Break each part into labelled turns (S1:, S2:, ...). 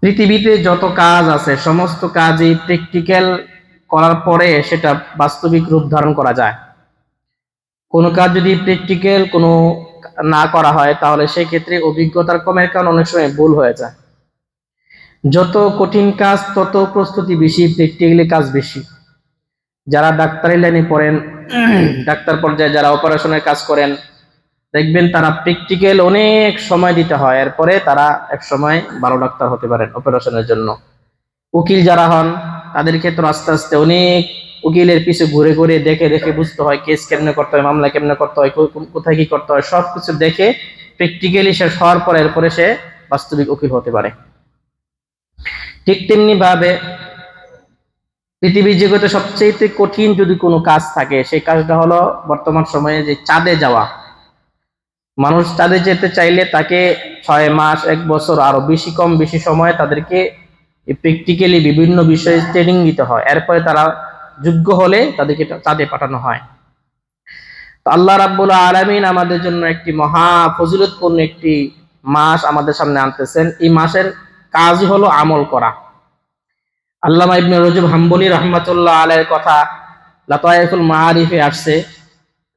S1: পৃথিবীতে যত কাজ আছে সমস্ত কাজই প্র্যাকটিক্যাল করার পরে সেটা বাস্তবিক রূপ ধারণ করা যায়। কোনো কাজ যদি প্র্যাকটিক্যাল কোনো না করা হয় তাহলে সেই ক্ষেত্রে অভিজ্ঞতার কমের কারণে অনেক সময় ভুল হয়ে যায়। যত কঠিন কাজ তত প্রস্তুতি বেশি, প্র্যাকটিক্যালি কাজ বেশি। যারা ডাক্তারি লাইনে পড়েন, ডাক্তার পর্যায়ে যারা অপারেশনের কাজ করেন, দেখবেন তারা প্র্যাকটিক্যাল অনেক সময় দিতে হয়, এরপরে তারা এক সময় ভালো ডাক্তার হতে পারেন অপারেশনের জন্য। উকিল যারা হন তাদের ক্ষেত্রে আস্তে আস্তে অনেক উকিলের পিছু ঘুরে ঘুরে দেখে দেখে বুঝতে হয় কেস কেমনে করতে হয়, মামলা কেমনে করতে হয়, কোথায় কি করতে হয়, সবকিছু দেখে প্র্যাকটিক্যালি শেষ হওয়ার পরে এরপরে সে বাস্তবিক উকিল হতে পারে। ঠিক তেমনি ভাবে পৃথিবীর জগতে সবচেয়ে কঠিন যদি কোনো কাজ থাকে সেই কাজটা হলো বর্তমান সময়ে যে চাঁদে যাওয়া। মানুষ চাঁদে যেতে চাইলে তাকে 6 মাস 1 বছর আরো বেশি কম বেশি সময় তাদেরকে প্র্যাকটিক্যালি বিভিন্ন বিষয়ে ট্রেনিং দিতে হয়, এরপরে তারা যোগ্য হলে তাদেরকে চাঁদে পাঠানো হয়। তো আল্লাহ রাব্বুল আলামিন আমাদের জন্য একটি মহা ফজিলতপূর্ণ একটি মাস আমাদের সামনে আনতেছেন। এই মাসের কাজই হলো আমল করা। আল্লামা ইবনে রজব হাম্বলি রাহমাতুল্লাহ আলাইহির কথা লাতায়েফুল মাআরিফে আসছে।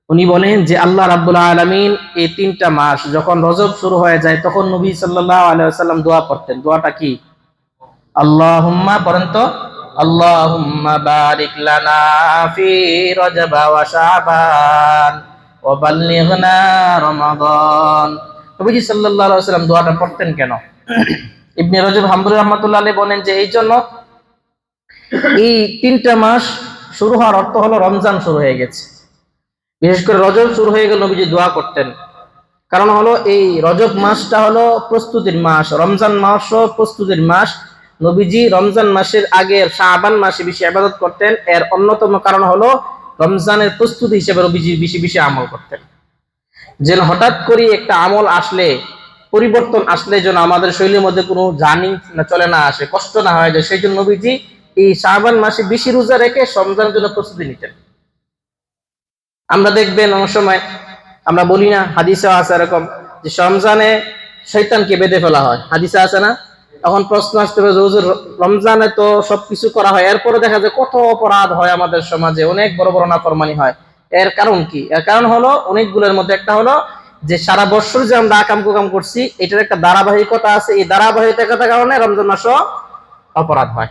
S1: উনি বলেন যে আল্লাহ রাব্বুল আলামিন এই 3টা মাস যখন রজব শুরু হয়ে যায় তখন নবী সাল্লাল্লাহু আলাইহি ওয়াসাল্লাম দোয়া করতেন। দোয়াটা কি? আল্লাহুম্মা, বলেন তো, আল্লাহুম্মা বারিক লানা ফি রজব ওয়া শাবান ওয়া বাল্লিগনা রমাদান। নবীজি সাল্লাল্লাহু আলাইহি ওয়াসাল্লাম দোয়াটা পড়তেন কেন? ইবনে রজব হাম্বলি রাহমাতুল্লাহ আলাইহি বলেন যে এই জন্য, এই 3টা মাস শুরু হওয়ার অর্থ হলো রমজান শুরু হয়ে গেছে। বিশেষ করে রজব শুরু হয়ে গেল নবীজি দোয়া করতেন। কারণ হলো এই রজব মাসটা হলো প্রস্তুতির মাস, রমজান মাসও প্রস্তুতির মাস। নবীজি রমজান মাসের আগে শাবান মাসে বেশি ইবাদত করতেন, এর অন্যতম কারণ হলো রমজানের প্রস্তুতি হিসেবে নবীজি বেশি বেশি আমল করতেন। যেন হঠাৎ করে একটা আমল আসলে, পরিবর্তন আসলে যেন আমাদের শরীরের মধ্যে কোনো জার্নি চলে না আসে, কষ্ট না হয়ে যায়, সেই জন্য নবীজি এই শাবান মাসে বেশি রোজা রেখে রমজানের জন্য প্রস্তুতি নিতেন। আমরা দেখবেন অনেক সময় আমরা বলি না, হাদিসে আছে এরকম যে রমজানে শয়তানকে বেঁধে ফেলা হয়, হাদিসে আছে না? তখন প্রশ্ন আসতে পারে হুজুর রমজানে তো সবকিছু করা হয়, এরপরে দেখা যায় কত অপরাধ হয় আমাদের সমাজে, অনেক বড় বড় নাফরমানি হয়। এর কারণ কি? এর কারণ হলো অনেকগুলোর মধ্যে একটা হলো যে সারা বছর যে আমরা আকাম কুকাম করছি এটার একটা ধারাবাহিকতা আছে, এই ধারাবাহিকতার কারণে রমজান মাসও অপরাধ হয়।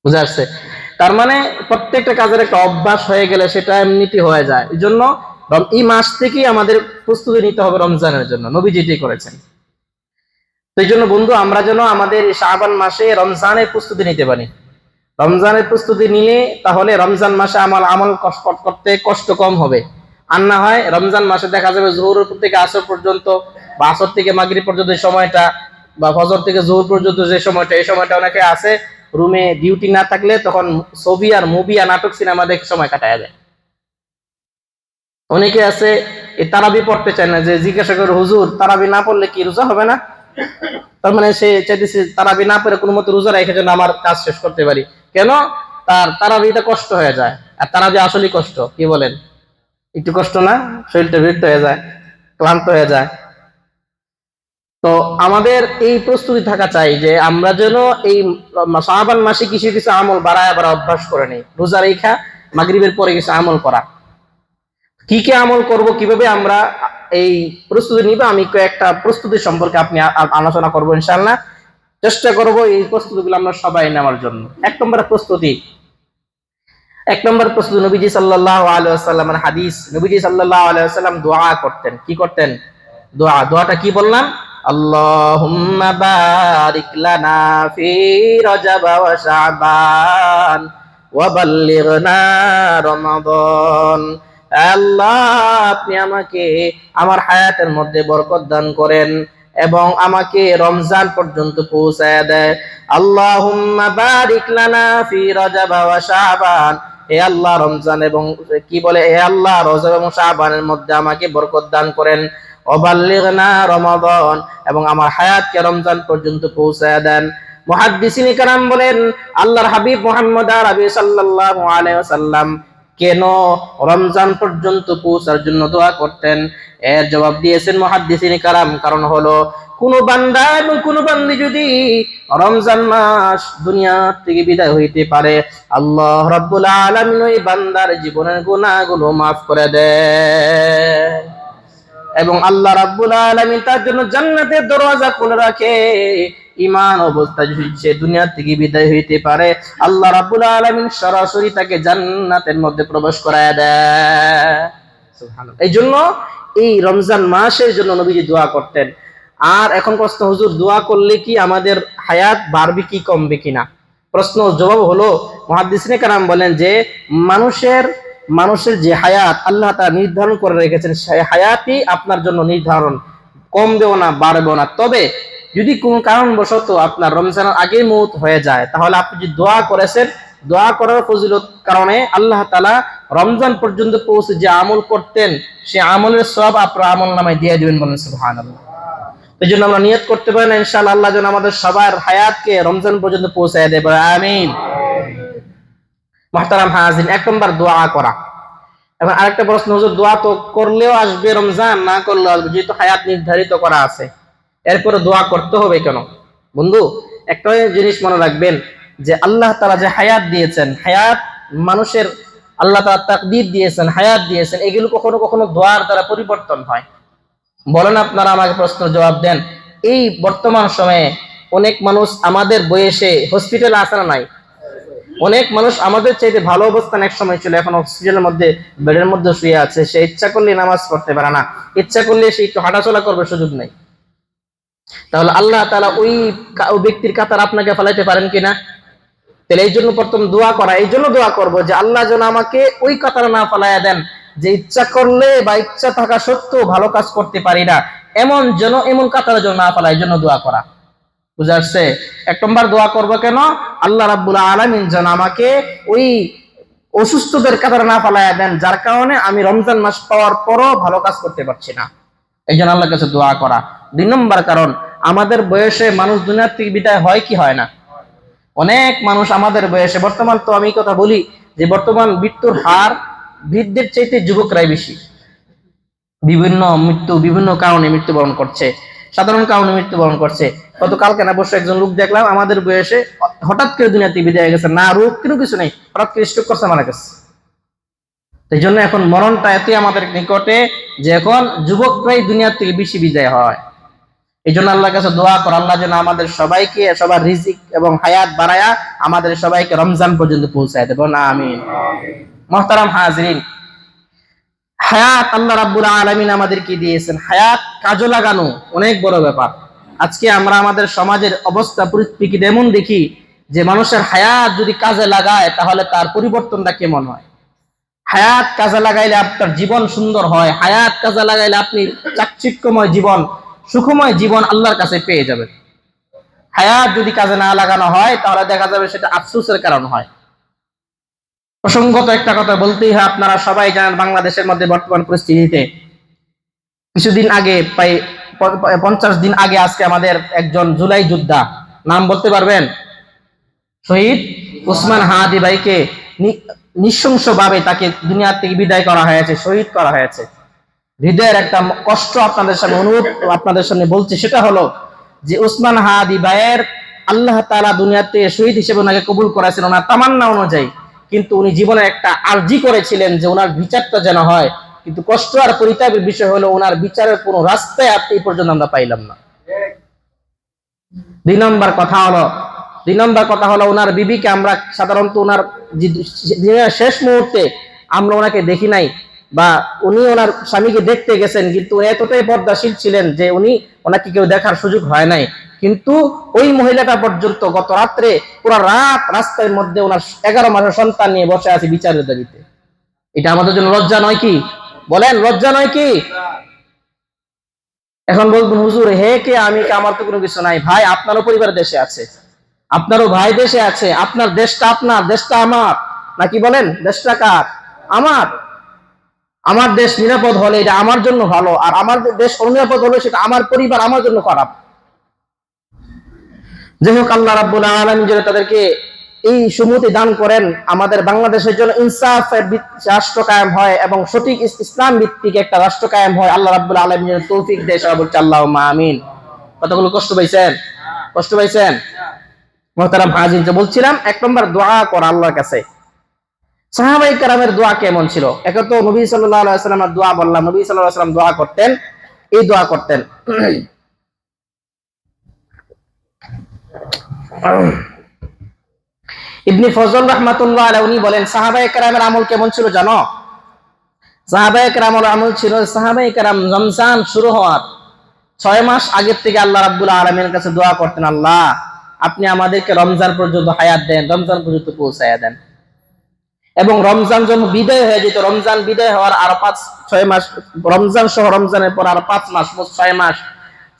S1: বুঝা আসছে? তার মানে প্রত্যেকটা কাজের একটা অভ্যাস হয়ে গেলে সেটা এমনিতে হয়ে যায়। এই জন্য এই মাস থেকেই আমাদের প্রস্তুতি নিতে হবে রমজানের জন্য, নবী যেটি করেছেন। তো এই জন্য বন্ধু, আমরা যেন আমাদের শাবান মাসে রমজানের প্রস্তুতি নিতে পারি। রমজানের প্রস্তুতি নিলে তাহলে রমজান মাসে আমল করতে কষ্ট কম হবে। আর না হয় রমজান মাসে দেখা যাবে জোহর থেকে আসর পর্যন্ত বা আসর থেকে মাগরিব পর্যন্ত সময়টা, বা ফজর থেকে জোহর পর্যন্ত যে সময়টা, এই সময়টা অনেকে আছে রুমে ডিউটি না থাকলে তখন ছবি আর মুভি আর নাটক সিনেমা দেখে সময় কাটায় যায়। অনেকে আছে এই তারাবি পড়তে চায় না, যে জিজ্ঞাসা করে হুজুর তারাবি না পড়লে কি রোজা হবে না? তার মানে সে চাইতেছে তারাবি না পড়ে কোনো মতে রোজা রেখে যেন আমার কাজ শেষ করতে পারি। কেন? তার তারাবিটা কষ্ট হয়ে যায়, আর তারাবি আসলেই কষ্ট। কি বলেন? একটু কষ্ট না? শরীরটা বিরক্ত হয়ে যায়, ক্লান্ত হয়ে যায়। তো আমাদের এই প্রস্তুতি থাকা চাই যে আমরা যেন এই শাবান মাসে কিছু কিছু আমল বাড়ায় অভ্যাস করে নেই। রোজা রেখা মাগরিবের পরে কিছু আমল করা। কি কি আমল করব, কিভাবে আমরা এই প্রস্তুতি নিব, আমি কয়েকটা প্রস্তুতি সম্পর্কে আপনি আলোচনা করব ইনশাআল্লাহ। চেষ্টা করব এই প্রস্তুতিগুলো আমরা সবাই নেওয়ার জন্য। এক নম্বর প্রস্তুতি নবীজি সাল্লাল্লাহু আলাইহি ওয়াসাল্লামের হাদিস। নবীজি সাল্লাল্লাহু আলাইহি ওয়াসাল্লাম দোয়া করতেন। কি করতেন? দোয়াটা কি বললাম? আল্লাহুম্মা বারিক লানা ফি রজব ওয়া শাবান ওয়া বাল্লিগনা রমাদান। আল্লাহ, আপনি আমাকে আমার হায়াতের মধ্যে বরকত দান করেন এবং আমাকে রমজান পর্যন্ত পৌঁছায় দেয়। আল্লাহুম্মা বারিক লানা ফি রজব ওয়া শাবান, হে আল্লাহ রমজান এবং কি বলে, হে আল্লাহ রজব এবং শাবানের মধ্যে আমাকে বরকত দান করেন। ওয়াবাল্লিগনা রমাদান, এবং আমার হায়াতকে রমজান পর্যন্ত পৌঁছায় দেন। মুহাদ্দিসিন কিরাম বলেন আল্লাহর হাবিব মুহাম্মদ আরবি সাল্লাল্লাহু আলাইহি ওয়াসাল্লাম কেন রমজান পর্যন্ত পৌঁছার জন্য দোয়া করতেন? এর জবাব দিয়েছেন মুহাদ্দিসিনে কারাম, কারণ হলো কোন বান্দা এবং কোন বান্দি যদি রমজান মাস দুনিয়া থেকে বিদায় হইতে পারে, আল্লাহ রাব্বুল আলামিন ওই বান্দার জীবনের গুনাহগুলো মাফ করে দেয় এবং আল্লাহ রাব্বুল আলামিন তার জন্য জান্নাতের দরওয়াজা খুলে রাখে। ঈমান অবস্থায় যদি সে দুনিয়া থেকে বিদায় হইতে পারে, আল্লাহ রাব্বুল আলামিন সরাসরি তাকে জান্নাতের মধ্যে প্রবেশ করায় দেয়। সুবহানাল্লাহ। এই জন্য এই রমজান মাসের জন্য নবীজি দোয়া করতেন। আর এখন প্রশ্ন, হুজুর দোয়া করলে কি আমাদের হায়াত বাড়বে কি কমবে কিনা? প্রশ্ন জবাব হলো, মুহাদ্দিসিনে কেরাম বলেন যে মানুষের যে হায়াত আল্লাহ তাআলা নির্ধারণ করে রেখেছেন, সেই হায়াতই আপনার জন্য নির্ধারণ, কমবেও না বাড়বেও না। তবে যদি কোনো কারণবশত আপনার রমজানের আগে মওত হয়ে যায়, তাহলে আপনি যে দোয়া করেছেন, দোয়া করার ফজিলত কারণে আল্লাহ তাআলা রমজান পর্যন্ত পৌঁছে যে আমল করতেন, সে আমলের সওয়াব আপনার আমলনামায় দিয়ে দিবেন। বলেন সুবহানাল্লাহ। এই জন্য আমরা নিয়ত করতে পারি না ইনশাআল্লাহ আল্লাহ যেন আমাদের সবার হায়াতকে রমজান পর্যন্ত পৌঁছায় দেয়। আমিন। মুহতারাম হাজিরিন, এক নম্বর দোয়া করা। এখন আরেকটা প্রশ্ন, হুজুর দোয়া তো করলেও আসবে রমজান, না করলেও আসবে, যেহেতু হায়াত নির্ধারিত করা আছে, এরপরে দোয়া করতে হবে কেন? বন্ধু, একটা জিনিস মনে রাখবেন যে আল্লাহ তাআলা যে হায়াত দিয়েছেন, হায়াত মানুষের আল্লাহ তাআলা তাকদীর দিয়েছেন, হায়াত দিয়েছেন, এগুলো কখনো কখনো দোয়ার দ্বারা পরিবর্তন হয়। বলেন, আপনারা আমাকে প্রশ্নের জবাব দেন। এই বর্তমান সময়ে অনেক মানুষ আমাদের বয়সে হসপিটালে আসে না নাই? অনেক মানুষ আমাদের চাইতে ভালো অবস্থান এক সময় ছিল, এখন হসপিটালের মধ্যে বেডের মধ্যে শুয়ে আছে। সে ইচ্ছা করলে নামাজ পড়তে পারে না, ইচ্ছা করলে সে একটু হাঁটাচলা করবে সুযোগ নেই। তাহলে আল্লাহ তাআলা ওই ব্যক্তির কাতার আপনাকে ফেলাইতে পারেন কিনা? তাহলে এই জন্য প্রথম দোয়া করা, এই জন্য দোয়া করবো যে আল্লাহ যেন আমাকে ওই কাতারে না ফেলাইয়া দেন যে ইচ্ছা করলে বা ইচ্ছা থাকা সত্ত্বেও ভালো কাজ করতে পারি না, এমন কাতারে যেন না ফেলায়, এই জন্য দোয়া করা। বুঝা আসছে? এক নম্বর দোয়া করবো কেন? আল্লাহ রাব্বুল আলামিন যেন আমাকে ওই অসুস্থদের কাতারে না ফেলাইয়া দেন, যার কারণে আমি রমজান মাস পাওয়ার পরও ভালো কাজ করতে পারছি না। এই জন্য আল্লাহর কাছে দোয়া করা। 2 নম্বর কারণ, আমাদের বয়সে মানুষ দুনিয়া থেকে বিদায় হয় কি হয় না? অনেক মানুষ আমাদের বয়সে, বর্তমান তো আমি কথা বলি যে বর্তমান মৃত্যুর হার বৃদ্ধের চাইতে যুবকরাই বেশি। বিভিন্ন কারণে মৃত্যুবরণ করছে, সাধারণ কারণে মৃত্যুবরণ করছে। গতকালকে না অবশ্য একজন লোক দেখলাম আমাদের বয়সে হঠাৎ করে দুনিয়া থেকে বিদায় গেছে, না রোগ কোনো কিছু নেই, হঠাৎ করে স্ট্রোক করছে, মারা গেছে। এই জন্য এখন মরণটা এতই আমাদের নিকটে যে এখন যুবকরাই দুনিয়া থেকে বেশি বিদায় হয়। এই জন্য আল্লাহর কাছে দোয়া কর, আল্লাহ যেন আমাদের সবাইকে, সবার রিজিক এবং হায়াত বাড়ায়া আমাদের সবাইকে রমজান পর্যন্ত পৌঁছায় দেব না। আমিন। মুহতারাম হাজিরিন, হায়াত আল্লাহ রাব্বুল আলামিন আমাদেরকে দিয়েছেন। হায়াত কাজে লাগানো অনেক বড় ব্যাপার। আজকে আমরা আমাদের সমাজের অবস্থা পরিস্থিতি এমন দেখি যে মানুষের হায়াত যদি কাজে লাগায় তাহলে তার পরিবর্তনটা কেমন হয়। হায়াত কাজে লাগাইলে আপনার জীবন সুন্দর হয়, হায়াত কাজে লাগাইলে আপনি চাকচিক্যময় জীবন, সুখময় জীবন আল্লাহর কাছে পেয়ে যাবেন। হায়াত যদি কাজে না লাগানো হয় তাহলে দেখা যাবে সেটা আফসোসের কারণ হয়। প্রসঙ্গত একটা কথা বলতেই হয়, আপনারা সবাই জানেন বাংলাদেশের মধ্যে বর্তমান পরিস্থিতিতে কিছুদিন আগে, প্রায় 50 দিন আগে, আজকে আমাদের একজন জুলাই যোদ্ধা, নাম বলতে পারবেন? শহীদ ওসমান হাদি ভাইকে নৃশংসভাবে তাকে দুনিয়া থেকে বিদায় করা হয়েছে, শহীদ করা হয়েছে। হৃদয়ের একটা কষ্ট আপনাদের সামনে, অনুরোধ আপনাদের সামনে বলছি, সেটা হলো যে ওসমান হাদি ভাইয়ের আল্লাহ তাআলা দুনিয়াতে শহীদ হিসেবে ওনাকে কবুল করেছেন ওনার তামান্না অনুযায়ী, কিন্তু উনি জীবনে একটা আরজি করেছিলেন যে ওনার বিচারটা যেন হয়। কিন্তু কষ্ট আর পরিতাপের বিষয় হলো ওনার বিচারের কোনো রাস্তায় এই পর্যন্ত আমরা পাইলাম না। 2 নম্বর কথা হলো ওনার বিবিকে আমরা সাধারণত ওনার শেষ মুহূর্তে আমরা ওনাকে দেখি নাই, বা উনি ওনার স্বামীকে দেখতে গেছেন, কিন্তু এতটাই পর্দাশীল ছিলেন যে ওনাকে কেউ দেখার সুযোগ হয় নাই। কিন্তু ওই মহিলাটা পর্যন্ত গত রাত্রে পুরো রাত রাস্তার মধ্যে ওনার 11 মাসের সন্তান নিয়ে বসে আছে বিচারের দাবিতে। এটা আমাদের জন্য লজ্জা নয় কি? বলেন, লজ্জা নয় কি? এখন বলবেন, হুজুর হে কে আমি কে, আমার তো কোনো কিছু নাই। ভাই, আপনারও পরিবার দেশে আছে, আপনারও ভাই দেশে আছে, আপনার দেশটা আপনার, দেশটা আমার, নাকি বলেন? দেশটা কার? আমার। আমার দেশ নিরাপদ হলে এটা আমার জন্য ভালো, আর আমার দেশ অনিরাপদ হলে সেটা আমার পরিবার আমার জন্য খারাপ। যাই হোক, আল্লাহ রাব্বুল আলামিন যেন তাদেরকে এই সুমতি দান করেন, আমাদের বাংলাদেশের জন্য ইনসাফের রাষ্ট্র কায়েম হয় এবং সঠিক ইসলাম ভিত্তিক একটা রাষ্ট্র কায়েম হয়। আল্লাহ রাব্বুল আলামিন যেন তৌফিক দেয়, সবাই বলছি আল্লাহুম্মা আমিন। কতগুলো কষ্ট পাইছেন? কষ্ট পাইছেন? মুহতারাম হাজির, যে বলছিলাম 1 নম্বর দোয়া করা আল্লাহর কাছে। সাহাবায়ে কেরামের দোয়া কেমন ছিল? একে তো নবী সাল্লাল্লাহু আলাইহি ওয়াসাল্লামের দোয়া বললাম, নবী সাল্লাল্লাহু আলাইহি ওয়াসাল্লাম দোয়া করতেন, এই দোয়া করতেন। ইবনে ফজল রাহমাতুল্লাহ আলাইহি উনি বলেন সাহাবায়ে কেরামের আমল কেমন ছিল জানো? সাহাবায়ে কেরামের আমল ছিল, সাহাবায়ে কেরাম রমজান শুরু হওয়ার 6 মাস আগের থেকে আল্লাহ রাব্বুল আলামিনের কাছে দোয়া করতেন, আল্লাহ আপনি আমাদেরকে রমজান পর্যন্ত হায়াত দেন, রমজান পর্যন্ত পৌঁছায়া দেন। এবং রমজান যখন বিদায় হয়ে যেত, রমজান বিদায় হওয়ার আরো 5-6 মাস, রমজান সহ রমজানের পর আরো 5 মাস, 6 মাস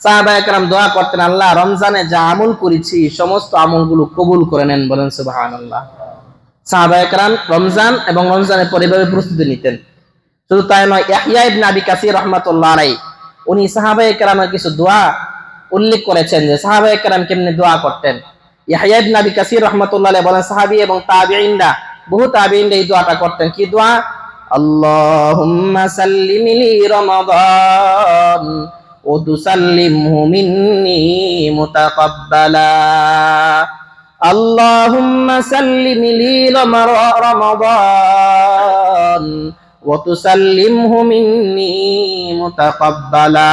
S1: সাহাবায়ে কেরাম দোয়া করতেন, আল্লাহ রমজানে যা আমল করেছি সমস্ত আমলগুলো কবুল করে নেন। বলেন সুবহানাল্লাহ। সাহাবায়ে কেরাম রমজান এবং রমজানের পর এভাবে প্রস্তুতি নিতেন। শুধু তাই নয়, ইয়াহইয়া ইবনে আবি কাসির রাহমাতুল্লাহ আলাইহি উনি সাহাবায়ে কেরামের কিছু দোয়া উল্লেখ করেছেন যে সাহাবায়ে কেরাম কেমনে দোয়া করতেন। ইয়াহইয়া ইবনে আবি কাসির রাহমাতুল্লাহ আলাইহি বলেন সাহাবী এবং তাবিঈনরা, বহু তাবিঈনরা এই দোয়াটা করতেন। কি দোয়া? আল্লাহুম্মা সাল্লিম লি রমাদান ওয়া তুসাল্লিমহু মিন্নি মুতাকাব্বালা। আল্লাহুম্মা সাল্লিম লি রমাদান ওয়া তুসাল্লিমহু মিন্নি মুতাকাব্বালা।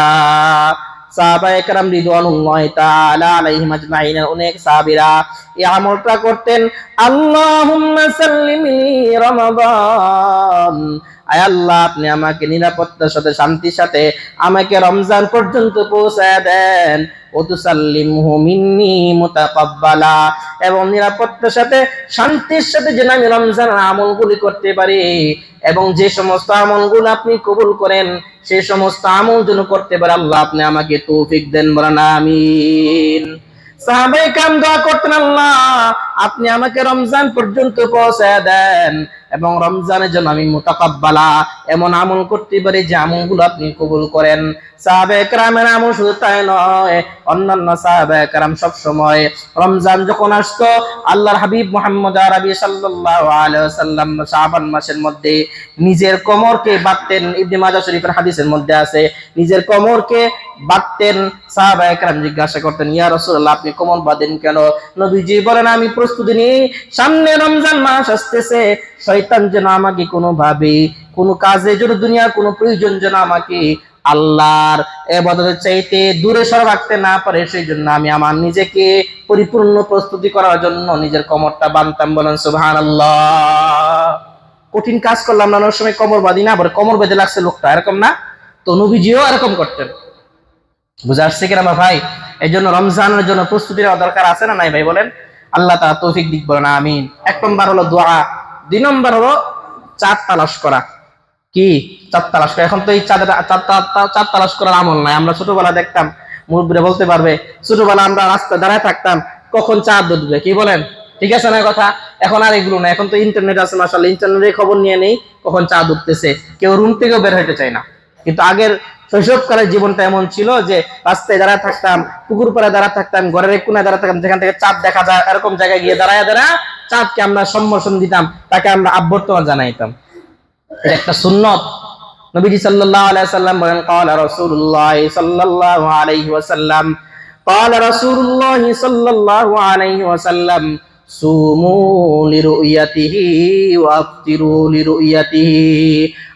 S1: সাহাবায়ে কেরাম রিদওয়ানুল্লাহি তাআলা আলাইহিম আজমাইন অনেক সাহাবীরা এই আমলটা করতেন, আল্লাহুম্মা সাল্লিম লি রমাদান, আয় আল্লাহ আপনি আমাকে নিরাপত্তার সাথে শান্তির সাথে আমাকে রমজান পর্যন্ত পৌঁছায় দেন, ওয়া তুসাল্লিমহু মিন্নি মুতাকাব্বালা, এবং নিরাপত্তার সাথে শান্তির সাথে যেন আমি রমজানের আমলগুলি করতে পারি এবং যে সমস্ত আমলগুলো আপনি কবুল করেন সেই সমস্ত আমল যেন করতে পারে, আল্লাহ আপনি আমাকে তৌফিক দেন। বলেন আমিন। সাহাবায়ে কেরাম দোয়া করতেন, আল্লাহ আপনি আমাকে রমজান পর্যন্ত পৌঁছায় দেন এবং রমজানের জন্য আমি মুতাকাব্বালা এমন আমল করতে পারি যে আমলগুলো আপনি কবুল করেন। সাহাবায়ে কেরামের আমল শুধু তাই নয়, অন্যান্য সাহাবায়ে কেরাম সব সময় রমজান যখন আসতো আল্লাহর হাবিব মুহাম্মদ আরবি সাল্লাল্লাহু আলাইহি ওয়াসাল্লাম শাবান মাসের মধ্যে নিজের কোমরকে বাঁধতেন। ইবনে মাজাহ শরীফের হাদিসের মধ্যে আছে, নিজের কোমরকে বাঁধতেন। সাহাবায়ে কেরাম জিজ্ঞাসা করতেন, ইয়া রাসূলুল্লাহ আপনি কোমর বাঁধেন কেন? নবীজি বলেন, আমি প্রস্তুতি নিই, সামনে রমজান মাস আসতেছে, শয়তান যেন আমাকে কোনোভাবে কোনো কাজে যেন দুনিয়ার কোনো প্রয়োজন যেন আমাকে আল্লাহর ইবাদতের চাইতে দূরে সরে রাখতে না পারে, সেই জন্য আমি আমার নিজেকে পরিপূর্ণ প্রস্তুতি করার জন্য নিজের কোমরটা বাঁধতাম। বলেন সুবহানাল্লাহ। কঠিন কাজ করলাম না, অনেক সময় কোমর বাঁধি না, আবার কোমর বেঁধে লাগছে লোকটা, এরকম না তো? নবীজিও এরকম করতেন। বুঝা আসছে কিনা আমার ভাই? এই জন্য রমজানের জন্য প্রস্তুতি নেওয়া দরকার আছে না নাই ভাই? বলেন আল্লাহ তাআলা তৌফিক দিক। বলেন আমিন। 1 নম্বর হলো দোয়া, 2 নম্বর হলো চাঁদ তালাশ করা। কি? চাঁদ তালাশ করা। এখন তো এই চাঁদ তালাশ করার আমল নাই। আমরা ছোটবেলা দেখতাম, মুরব্বিরা বলতে পারবে, ছোটবেলা আমরা রাস্তায় দাঁড়ায় থাকতাম কখন চাঁদ উঠবে, কি বলেন? ঠিক আছে না কথা? এখন আর এগুলো না, এখন তো ইন্টারনেট আছে, মাশাআল্লাহ, ইন্টারনেটে খবর নিয়ে নেই কখন চাঁদ উঠতেছে, কেউ রুম থেকেও বের হইতে চায় না। কিন্তু আগের শৈশবকালের জীবনটা এমন ছিল যে রাস্তায় দাঁড়ায় থাকতাম, পুকুর পাড়ে দাঁড়ায় থাকতাম, ঘরের এক কোণায় দাঁড়ায় থাকতাম, যেখান থেকে চাঁদ দেখা যায় এরকম জায়গায় গিয়ে দাঁড়ায় চাঁদকে আমরা সম্ভাষণ দিতাম, তাকে আমরা অভ্যর্থনা জানাইতাম। এটা একটা সুন্নত। নবীজি সাল্লাল্লাহু আলাইহি ওয়াসাল্লাম বলেন, ক্বালা রাসূলুল্লাহ সাল্লাল্লাহু আলাইহি ওয়াসাল্লাম, ক্বালা রাসূলুল্লাহ সাল্লাল্লাহু আলাইহি ওয়াসাল্লাম, সুমু লিরুয়াতিহি ওয়া আফতিরু লিরুয়াতিহি।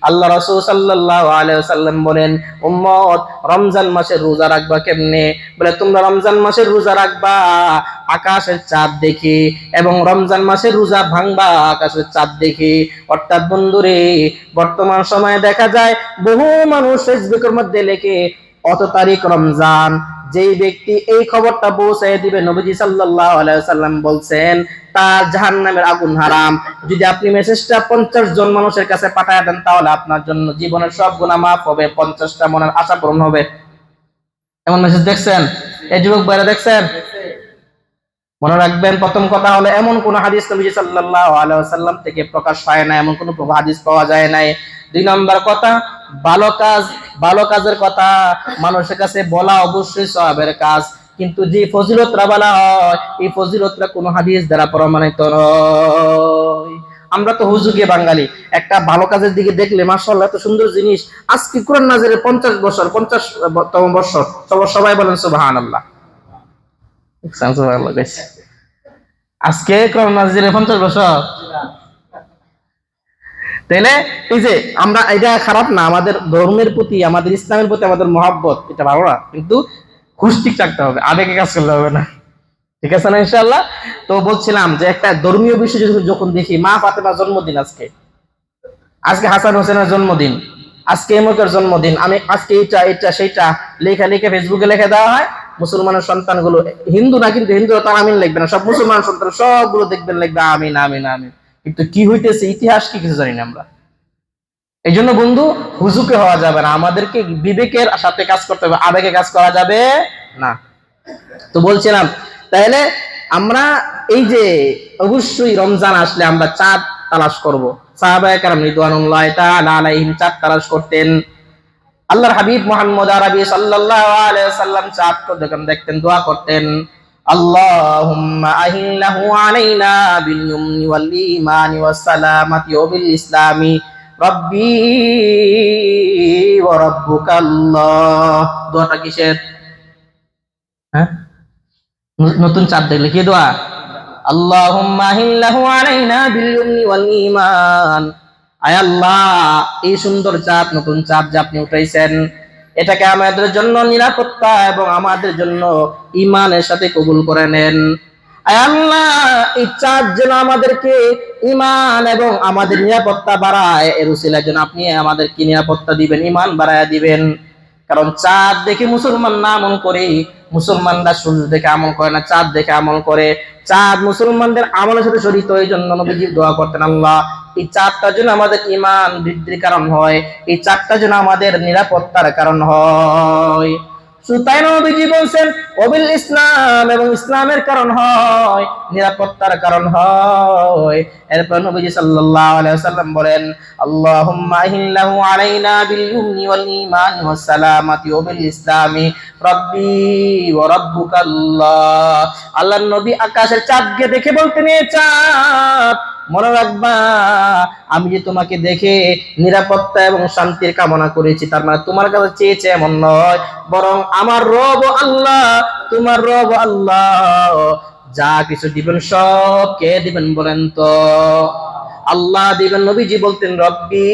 S1: আল্লাহ রাসূল সাল্লাল্লাহু আলাইহি ওয়াসাল্লাম বলেন, উম্মত রমজান মাসের রোজা রাখবা কেমনে? বলে তোমরা রমজান মাসের রোজা রাখবা আকাশের চাঁদ দেখে, এবং রমজান মাসের রোজা ভাঙবা আকাশের চাঁদ দেখে। অর্থাৎ বন্ধুরে, বর্তমান সময়ে দেখা যায় বহু মানুষ ফেসবুকের মধ্যে লেখে অত তারিখ রমজান, যেই ব্যক্তি এই খবরটা পৌঁছায় দিবে, নবীজি সাল্লাল্লাহু আলাইহি ওয়াসাল্লাম বলছেন তার জাহান্নামের আগুন হারাম। যদি আপনি মেসেজটা 50 জন মানুষের কাছে পাঠায় দেন তাহলে আপনার জন্য জীবনের সব গুনাহ মাফ হবে, 50টা মনের আশা পূরণ হবে। এমন মেসেজ দেখছেন? এই যুবক ভাইরা দেখছেন? মনে রাখবেন, প্রথম কথা হলো এমন কোন হাদিস নবীজি সাল্লাল্লাহু আলাইহি ওয়াসাল্লাম থেকে প্রকাশ হয় না, এমন কোন হাদিস পাওয়া যায় নাই। 2 নম্বর কথা, ভালো কাজের কথা মানুষের কাছে বলা অবশ্যই সওয়াবের কাজ, কিন্তু যে ফজিলতরা বলা হয় এই ফজিলতরা কোনো হাদিস দ্বারা প্রমাণিত নয়। আমরা তো হুজুগে বাঙালি, একটা ভালো কাজের দিকে দেখলে মাশাআল্লাহ এত সুন্দর জিনিস, আজকে কোরআন নাজিলের 50 বছর 50তম বছর, সবাই বলেন সুবহানাল্লাহ। সুবহানাল্লাহ গাইস, আজকে কোরআন নাজিলের 50 বছর। তাইলে এই যে আমরা, এটা খারাপ না, আমাদের ধর্মের প্রতি, আমাদের ইসলামের প্রতি আমাদের মহব্বত, এটা ভালো না, কিন্তু হুঁশ ঠিক রাখতে হবে, আবেগে কাজ করলে হবে না। ঠিক আছে না ইনশাআল্লাহ? তো বলছিলাম যে একটা ধর্মীয় বিষয় যখন দেখি, মা ফাতেমার জন্মদিন আজকে, আজকে হাসান হোসেনের জন্মদিন, আজকে এমকের জন্মদিন, আমি আজকে এটা সেইটা লেখা ফেসবুকে লিখে দেওয়া হয়। মুসলমানের সন্তানগুলো, হিন্দু না কিন্তু, হিন্দুরা তার আমিন লিখবে না, সব মুসলমান সন্তান সবগুলো দেখবেন লিখবে আমিন আমিন আমিন, কিন্তু কি হইতেছে ইতিহাস কি কিছু জানি না আমরা। এই জন্য বন্ধু, হুজুকে হওয়া যাবে না, আমাদেরকে বিবেকের সাথে কাজ করতে হবে, আবেগে কাজ করা যাবে না। তো বলছিলাম, তাহলে আমরা এই যে অবশ্যই রমজান আসলে আমরা চাঁদ তালাশ করব। সাহাবায়ে কেরাম রিদওয়ানুল্লাহি তাআলা আলাইহিম চাঁদ তালাশ করতেন। আল্লাহর হাবিব মুহাম্মদ আরবি সাল্লাল্লাহু আলাইহি ওয়াসাল্লাম চাঁদ যখন দেখতেন দোয়া করতেন, আল্লাহুম্মা আহিল্লাহু আলাইনা বিল ইয়ুমনি ওয়াল ঈমানি ওয়াস সালামাতি ওয়া বিল ইসলামি রব্বি ওয়া রাব্বুকাল্লাহ। দোয়াটা কিসের? হ্যাঁ, নতুন চাঁদ দেখলে কি দোয়া? আল্লাহুম্মা আহিল্লাহু আলাইনা বিল ইয়ুমনি ওয়াল ঈমান। আয় আল্লাহ, এই সুন্দর চাঁদ, নতুন চাঁদ যে আপনি উঠাইছেন, এটাকে আমাদের জন্য নিরাপত্তা এবং আমাদের জন্য ঈমানের সাথে কবুল করে নেন। আয় আল্লাহ, এই চাঁদ যেন আমাদেরকে ঈমান এবং আমাদের নিরাপত্তা বাড়ায়, এর উসিলায় যেন আপনি আমাদেরকে নিরাপত্তা দিবেন, ঈমান বাড়ায়া দিবেন। কারণ চাঁদ দেখে মুসলমান না আমল করে, মুসলমানরা সূর্য দেখে আমল করে না, চাঁদ দেখে আমল করে। চাঁদ মুসলমানদের আমলের সাথে জড়িত, এই জন্য নবীজি দোয়া করতেন, আল্লাহ এই চাঁদটা যেন আমাদের ঈমান বৃদ্ধির কারণ হয়, এই চাঁদটা যেন আমাদের নিরাপত্তার কারণ হয়। তাই নবীজি বলছেন ওবিল ইসলাম, এবং ইসলামের কারণ হয়, নিরাপত্তার কারণ হয়। এরপর নবীজি সাল্লাল্লাহু আলাইহি ওয়াসাল্লাম বলেন, আল্লাহুম্মা আহিল্লাহু আলাইনা বিল ইয়ুমনি ওয়াল ঈমানি ওয়াস সালামাতি ওয়া বিল ইসলামি রব্বি ওয়া রাব্বুকাল্লাহ। আল্লাহর নবী আকাশের চাঁদকে দেখে বলতেন, এ চাঁদ, মনে রাখবা আমি যে তোমাকে দেখে নিরাপত্তা এবং শান্তির কামনা করেছি, তার মানে তোমার কাছে চেয়েছে এমন নয়, বরং আমার রব আল্লাহ, তোমার রব আল্লাহ যা কিছু দিবেন সব কে দিবেন বলেন তো? আল্লাহ দিবেন। নবীজি বলতেন রব্বি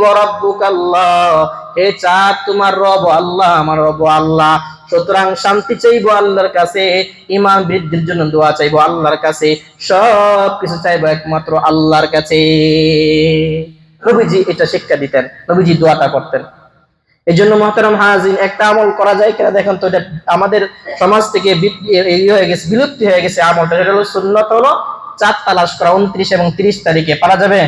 S1: ওয়া রাব্বুকাল্লাহ, হে চাঁদ তোমার রব আল্লাহ, আমার রব আল্লাহ। সুতরাং শান্তি চাইবো আল্লাহর কাছে, ঈমান বৃদ্ধির জন্য দোয়া চাইবো আল্লাহর কাছে, সব কিছু চাইবো একমাত্র আল্লাহর কাছে। নবীজি এটা শিক্ষা দিতেন, নবীজি দোয়াটা করতেন। এই জন্য মুহতারাম হাজির, একটা আমল করা যায় কিনা দেখেন তো, এটা আমাদের সমাজ থেকে হয়ে গেছে, বিলুপ্তি হয়ে গেছে আমলটা। এটা হলো সুন্নত, হলো চাঁদ তালাশ করা 29 এবং 30 তারিখে। পারা যাবে?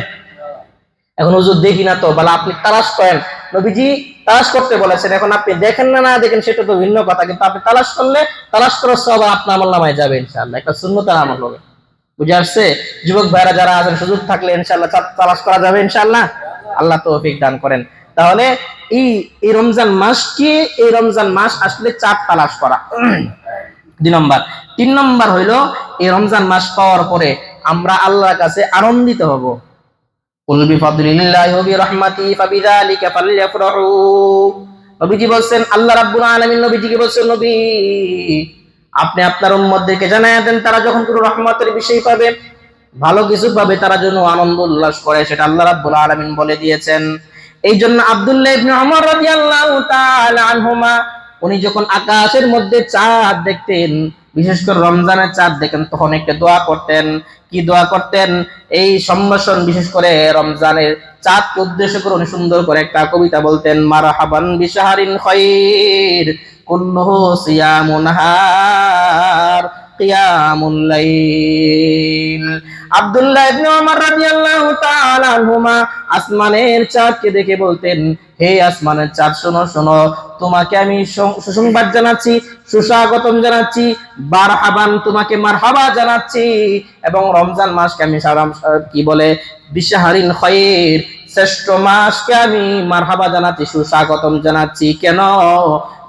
S1: এখন হুজুর দেখি না তো, বলে আপনি তালাশ করেন, নবীজি তালাশ করতে বলেছেন, এখন আপনি দেখেন না, না দেখেন সেটা তো ভিন্ন কথা, কিন্তু আপনি তালাশ করলে তালাশ করার সওয়াব আপনার আমলনামায় যাবে ইনশাআল্লাহ, একটা সুন্নতের আমল হবে। বুঝে আসছে? যুবক ভাইরা যারা আছেন, সুযোগ থাকলে ইনশাআল্লাহ চাঁদ তালাশ করা যাবে ইনশাআল্লাহ, আল্লাহ তৌফিক দান করেন। তাহলে এই রমজান মাস কি, এই রমজান মাস আসলে চাঁদ তালাশ করা 2 নম্বর। 3 নম্বর হইলো, এই রমজান মাস পাওয়ার পরে আমরা আল্লাহর কাছে আনন্দিত হব। কুল বিফাদলিল্লাহি ওয়া বিরহমাতিহি ফাবিযালিকা ফালইফরাহু। নবীজি বলেন, আল্লাহ রাব্বুল আলামিন নবীজিকে বলেন, নবী আপনি আপনার উম্মতদেরকে জানায়া দেন, তারা যখন কোনো রহমতের বিষয় পাবে, ভালো কিছু পাবে, তারা যেন আনন্দ উল্লাস করে, সেটা আল্লাহ রাব্বুল আলামিন বলে দিয়েছেন। এই জন্য আব্দুল্লাহ ইবনে ওমর রাদিয়াল্লাহু তাআলা আনহুমা, উনি যখন আকাশের মধ্যে চাঁদ দেখতেন, বিশেষ করে রমজানের চাঁদ দেখেন, তখন একটা দোয়া করতেন। কি দোয়া করতেন? এই সম্ভাষণ, বিশেষ করে রমজানের চাঁদকে উদ্দেশ্য করে উনি সুন্দর করে একটা কবিতা বলতেন, মারহাবান বিশাহরিন খায়র কুল্লুহু সিয়ামুন নাহার কিয়ামুল লাইল। আব্দুল্লাহ ইবনে ওমর রাদিয়াল্লাহু তাআলা আনহুমা আসমানের চাঁদকে দেখে বলতেন, হে আসমানের চাঁদ, শোনো শোনো, তোমাকে আমি সুসংবাদ জানাচ্ছি, সুস্বাগতম জানাচ্ছি, মারহাবান, তোমাকে মারহাবা জানাচ্ছি, এবং রমজান মাসকে আমি কি বলে, বিশাহরিন খায়র, শ্রেষ্ঠ মাসকে আমি মারহাবা জানাচ্ছি, সুস্বাগতম জানাচ্ছি। কেন?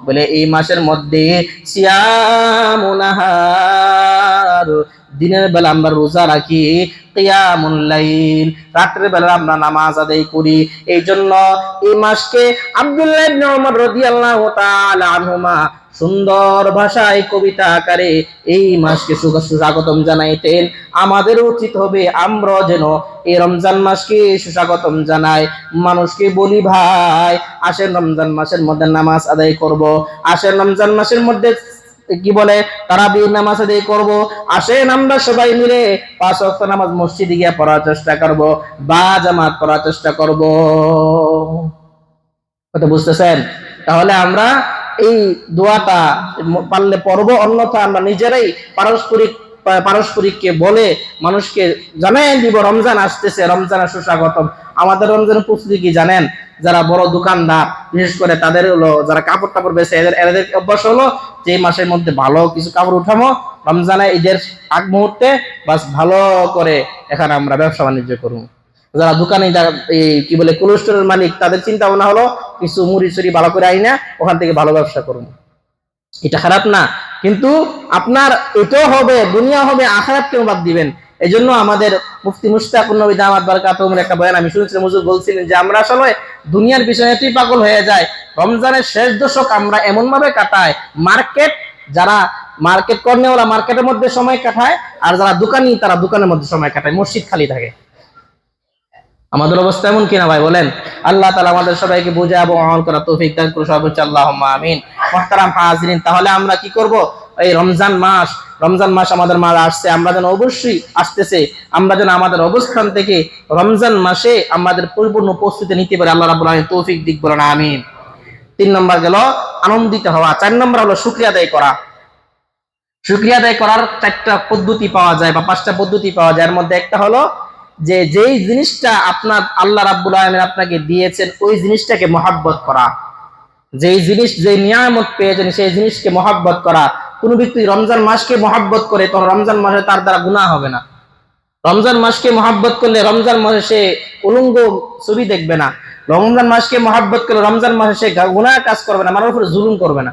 S1: বলে এই মাসের মধ্যে সিয়ামুন নাহার, দিনের বেলা আমরা রোজা রাখি, কিয়ামুল লাইল, রাতের বেলা আমরা নামাজ আদায় করি। এই জন্য এই মাসকে আব্দুল্লাহ ইবনে ওমর রাদিয়াল্লাহু তাআলা আনহুমা সুন্দর ভাষায় কবিতা আকারে এই মাসকে সুস্বাগতম জানাইতেন। আমাদের উচিত হবে আমরা যেন এই রমজান মাসকে সুস্বাগতম জানাই। মানুষকে বলি, ভাই আসেন রমজান মাসের মধ্যে নামাজ আদায় করব, আসেন রমজান মাসের মধ্যে কি বলে তারাবিহ নামাজ আদায় করব, আসেন আমরা সবাই মিলে 5 ওয়াক্ত নামাজ মসজিদে গিয়ে পড়ার চেষ্টা করব বা জামাত পড়ার চেষ্টা করব। কথা বুঝতেছেন? তাহলে আমরা এই দোয়াটা পারলে পড়ব, অন্যথা আমরা নিজেরাই পারস্পরিককে বলে মানুষকে জানাই দিব রমজান আসতেছে, রমজানের সুস্বাগতম। আমাদের রমজানের প্রস্তুতি কি জানেন? যারা বড় দোকানদার বিশেষ করে তাদের হলো, যারা কাপড় টাপড় বেচে এদের অভ্যাস হলো যে মাসের মধ্যে ভালো কিছু কাপড় উঠামো, রমজানে ঈদের আগ মুহূর্তে বাস ভালো করে এখানে আমরা ব্যবসা বাণিজ্য করবো। যারা দোকানে কি বলে কোল্ড স্টোরের মালিক, তাদের চিন্তা ভাবনা হলো কিছু মুড়ি চুরি ভালো করে আইনা ওখান থেকে ভালো ব্যবসা করবো। এটা খারাপ না, কিন্তু আপনার এটাও হবে, দুনিয়া হবে, আখিরাত কেউ বাদ দিবেন। এই জন্য আমাদের মুফতি মুশতাকুর নবী দামাত বারাকাতুহুর একটা বয়ান আমি শুনেছিলাম, হুজুর বলছিলেন যে আমরা আসলে দুনিয়ার পিছনে এতই পাগল হয়ে যায়, রমজানের শেষ দশক আমরা এমন ভাবে কাটাই, যারা মার্কেট কর্নেওয়ালা মার্কেটের মধ্যে সময় কাটায়, আর যারা দোকানি তারা দোকানের মধ্যে সময় কাটায়, মসজিদ খালি থাকে। আমাদের অবস্থা এমন কিনা ভাই বলেন? আল্লাহ তাআলা আমাদের সবাইকে বুঝা এবং আমল করার তৌফিক দান করুন, সবাই বলছি আল্লাহুম্মা আমিন। মুহতারাম হাজিরিন, তাহলে আমরা কি করব? এই রমজান মাস আমাদের মাঝে আসছে, আমরা যেন অবশ্যই আসতেছে, আমরা যেন আমাদের অবস্থান থেকে রমজান মাসে আমাদের পরিপূর্ণ প্রস্তুতি নিতে পারি। আল্লাহ রাব্বুল আলামিন তৌফিক দিক, বলেন আমিন। 3 নম্বর গেল আনন্দিত হওয়া। 4 নম্বর হলো শুকরিয়া আদায় করা। শুকরিয়া আদায় করার 4টা পদ্ধতি পাওয়া যায় বা 5টা পদ্ধতি পাওয়া যায়। এর মধ্যে একটা হলো যে যেই জিনিসটা আপনার আল্লাহ রাব্বুল আলামিন আপনাকে দিয়েছেন ওই জিনিসটাকে মহব্বত করা। যেই জিনিস, যে নিয়ামত পেয়েছেন সেই জিনিসকে মহব্বত করা। কোন ব্যক্তি রমজান মাসকে মহব্বত করে তখন রমজান মাসে তার দ্বারা গুনাহ হবে না। রমজান মাসকে মহব্বত করলে রমজান মাসে সে উলঙ্গ ছবি দেখবে না। রমজান মাসকে মহব্বত করলে রমজান মাসে সে গুনাহের কাজ করবে না, মানুষের উপরে জুলুম করবে না।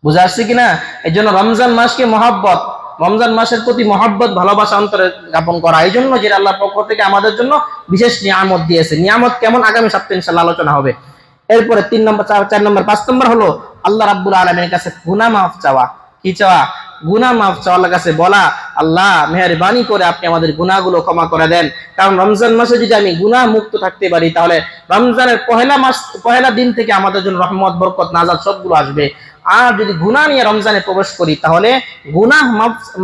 S1: বুঝা আসছে কিনা? এই জন্য রমজান মাসকে মহব্বত, রমজান মাসের প্রতি মহব্বত, ভালোবাসা অন্তরে জ্ঞাপন করা। এই জন্য যে আল্লাহর পক্ষ থেকে আমাদের জন্য বিশেষ নিয়ামত দিয়েছে। নিয়ামত কেমন আগামী সপ্তাহে ইনশাআল্লাহ আলোচনা হবে। এরপরে 3 নম্বর, 4 নম্বর, 5 নম্বর হলো আল্লাহ রাব্বুল আলামিনের কাছে গুনাহ মাফ চাওয়া। কি চাওয়া? গুনাহ মাফ চাওয়া। আল্লাহর কাছে বলা, আল্লাহ মেহেরবানি করে আপনি আমাদের গুনাহগুলো ক্ষমা করে দেন। কারণ রমজান মাসে যদি আমি গুনাহ মুক্ত থাকতে পারি তাহলে রমজানের পহেলা দিন থেকে আমাদের জন্য রহমত, বরকত, নাজাত সবগুলো আসবে। আর যদি গুনাহ নিয়ে রমজানে প্রবেশ করি তাহলে গুনাহ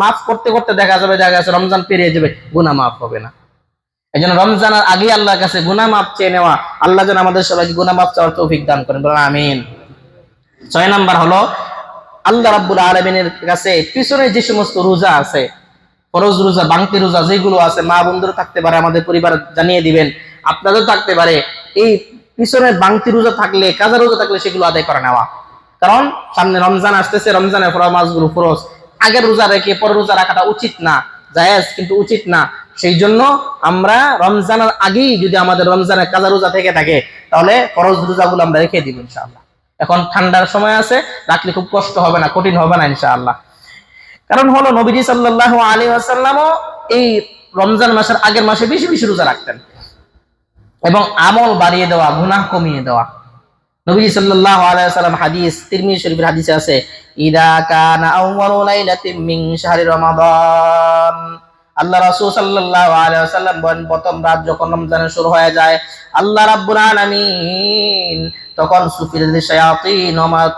S1: মাফ করতে করতে দেখা যাচ্ছে রমজান পেরিয়ে যাবে, গুনাহ মাফ হবে না। এই জন্য রমজানের আগে আল্লাহর কাছে গুনাহ মাফ চেয়ে নেওয়া। আল্লাহ যেন আমাদের সবাইকে গুনাহ মাফ চাওয়ার তৌফিক দান করেন, বলেন আমিন। 6 নম্বর হলো আল্লাহ রাব্বুল আলামিনের কাছে পিছনে যে সমস্ত রোজা আছে, ফরজ রোজা, বাংতি রোজা যেগুলো আছে, মা বন্ধুরা থাকতে পারে, আমাদের পরিবার জানিয়ে দিবেন, আপনাদের থাকতে পারে, এই পিছনে বাংতি রোজা থাকলে, কাজা রোজা থাকলে সেগুলো আদায় করে নেওয়া। কারণ সামনে রমজান আসতেছে, রমজানের মাসগুলো ফরজ, আগের রোজা রেখে পরে রোজা রাখাটা উচিত না, জায়েজ কিন্তু উচিত না। সেই জন্য আমরা রমজানের আগেই যদি আমাদের রমজানের কাজা রোজা থেকে থাকে তাহলে ফরজ রোজাগুলো আমরা রেখে দিব ইনশাআল্লাহ। এখন ঠান্ডার সময় আছে, রাখলে খুব কষ্ট হবে না, কঠিন হবে না ইনশাআল্লাহ। কারণ হলো নবীজি সাল্লাল্লাহু আলাইহি ওয়াসাল্লামও এই রমজান মাসের আগের মাসে বেশি বেশি রোজা রাখতেন এবং আমল বাড়িয়ে দেওয়া, গুনাহ কমিয়ে দেওয়া। নবী সাল্লাল্লাহু আলাইহি ওয়াসাল্লাম হাদিস, তিরমিজি শরীফের হাদিসে আছে, ইদা কানা আউয়ালু লাইলাতিন মিন শাহরি রমাদান, আল্লাহ রাসূল সাল্লাল্লাহু আলাইহি ওয়াসাল্লাম বলেন প্রথম রাত যখন রমজানের শুরু হয়ে যায়, আল্লাহ রাব্বুল আলামিন তখন সুফিরদের শায়াতিন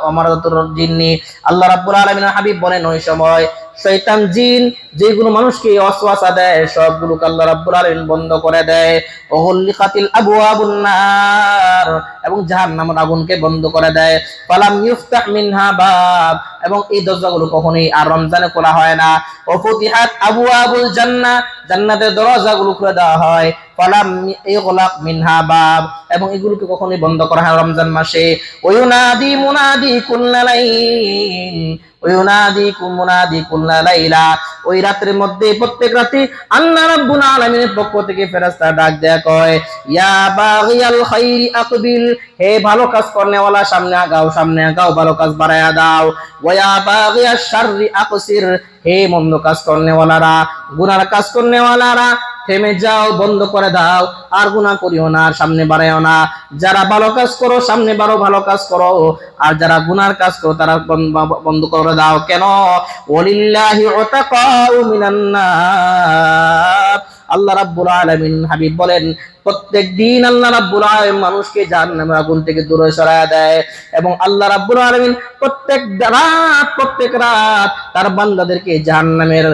S1: ওমারাতুর জিন্নি, আল্লাহ রাব্বুল আলামিনের হাবিব বলেন ওই সময় শয়তান জিন যেগুলো মানুষকে ওয়াসওয়াসা দেয় সবগুলোকে আল্লাহ রাব্বুল আলামিন বন্ধ করে দেয়। ওহুল্লিকাতিল আবওয়াবুন নার, এবং জাহান্নামের আগুনকে বন্ধ করে দেয়। ফালাম ইফতাহ মিনহা বাব, এবং এই দরজাগুলো কখনোই আর রমজানে খোলা হয় না। ওয়াফুতিহাত আবওয়াবুল জান্নাহ, জান্নাতের দরজাগুলো খুলে দেওয়া হয়, ফালাম ইগলাক মিনহা বাব, এবং এগুলোকে কখনোই বন্ধ করা হয় রমজান মাসে। ওয়ুনাদি মুনাদি কুল্লা লাইল, ওয়ুনাদিকুম মুনাদি কুল্লা লাইলা, ওই রাতের মধ্যে প্রত্যেক রাতে আল্লাহ রাব্বুল আলামিনের পক্ষ থেকে ফেরেশতা ডাক দেয়া কয়, ইয়া বাগিয়াল খাইরি আকবিল, হে ভালো কাজ করনেওয়ালা সামনে আগাও, সামনে আগাও, ভালো কাজ বাড়ায়া দাও। ওয়া ইয়া বাগিয়াশ শাররি আকসির, হে মন্দ কাজ করনেওয়ালারা, গুনার কাজ করনেওয়ালারা থেমে যাও, বন্ধ করে দাও, আর গুনাহ করিও না, আর সামনে বাড়াইও না। যারা ভালো কাজ করো সামনে বাড়ো, ভালো কাজ করো, আর যারা গুনার কাজ করো তারা বন্ধ করে দাও। কেন? ওয়ালিল্লাহি উতাকাউ মিনান নার, আল্লাহ রাব্বুল আলামিন হাবিব বলেন প্রত্যেক দিন আল্লাহ রাব্বুল আলামিন মানুষকে জাহান্নামের আগুন থেকে দূরে সরায় দেয়, এবং আল্লাহ রাব্বুল আলামিন প্রত্যেক রাত তার বান্দাদেরকে জাহান্নামের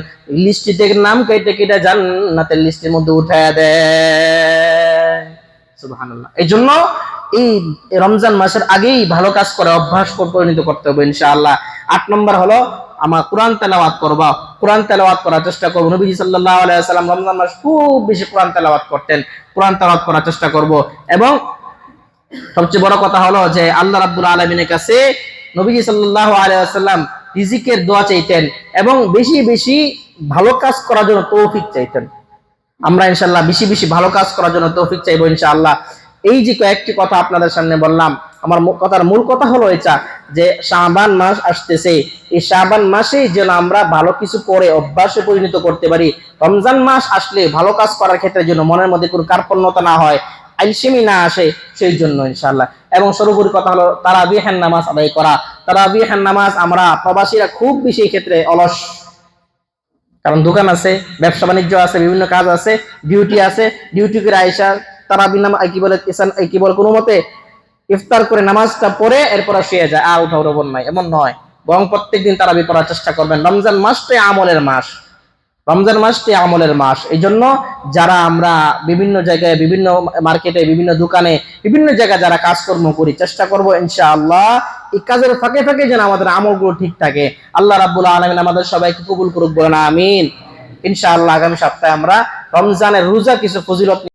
S1: লিস্ট থেকে নাম কেটে কেটে জান্নাতের লিস্টের মধ্যে উঠায়া দেয়। সুবহানাল্লাহ। এই জন্য এই রমজান মাসের আগেই ভালো কাজ করে অভ্যাস পরিণত করতে হবে ইনশাআল্লাহ। 8 নম্বর হলো আমরা কোরআন তেলাওয়াত করবা, কোরআন তেলাওয়াত করার চেষ্টা করব। নবীজি সাল্লাল্লাহু আলাইহি ওয়াসাল্লাম রমজান মাস খুব বেশি কোরআন তেলাওয়াত করতেন, কোরআন তেলাওয়াত করার চেষ্টা করব। এবং সবচেয়ে বড় কথা হলো যে আল্লাহ রাব্বুল আলামিনের কাছে নবীজি সাল্লাল্লাহু আলাইহি ওয়াসাল্লাম রিজিকের দোয়া চাইতেন এবং বেশি বেশি ভালো কাজ করার জন্য তৌফিক চাইতেন। আমরা ইনশাআল্লাহ বেশি বেশি ভালো কাজ করার জন্য তৌফিক চাইবো ইনশাআল্লাহ। এই যে কয়েকটি কথা আপনাদের সামনে বললাম, আমার কথার মূল কথা হলো এটা যে শাবান মাস আসতেছে, এই শাবান মাসে যেন আমরা ভালো কিছু করে অভ্যাসে পরিণত করতে পারি। রমজান মাস আসলে ভালো কাজ করার ক্ষেত্রে যেন মনের মধ্যে কোনো কার্পণ্যতা না হয়, আলসেমি না আসে, সেই জন্য ইনশাআল্লাহ। এবং সর্বোপরি কথা হলো তারাবিহের নামাজ আদায় করা। তারাবিহের নামাজ আমরা প্রবাসীরা খুব বেশি এই ক্ষেত্রে অলস, কারণ দোকান আছে, ব্যবসা বাণিজ্য আছে, বিভিন্ন কাজ আছে, ডিউটি আছে, ডিউটি করে আয়েশা তারাবি নামাজ কি বলে কোনো মতে ইফতার করে নামাজটা পড়ে এরপর শুয়ে যায়, আর উঠা উঠা নাই, এমন নয়। বরং প্রত্যেকদিন তারাবি পড়ার চেষ্টা করবেন। রমজান মাসটাই আমলের মাস, রমজান মাসটি আমলের মাস। এই জন্য যারা আমরা বিভিন্ন জায়গায়, বিভিন্ন মার্কেটে, বিভিন্ন দোকানে, বিভিন্ন জায়গায় যারা কাজকর্ম করি, চেষ্টা করবো ইনশাআল্লাহ এই কাজের ফাঁকে ফাঁকে যেন আমাদের আমলগুলো ঠিক থাকে। আল্লাহ রাব্বুল আলামিন আমাদের সবাইকে কবুল করুক, বলেন আমিন। ইনশাআল্লাহ আগামী সপ্তাহে আমরা রমজানের রোজা কিছু ফজিলত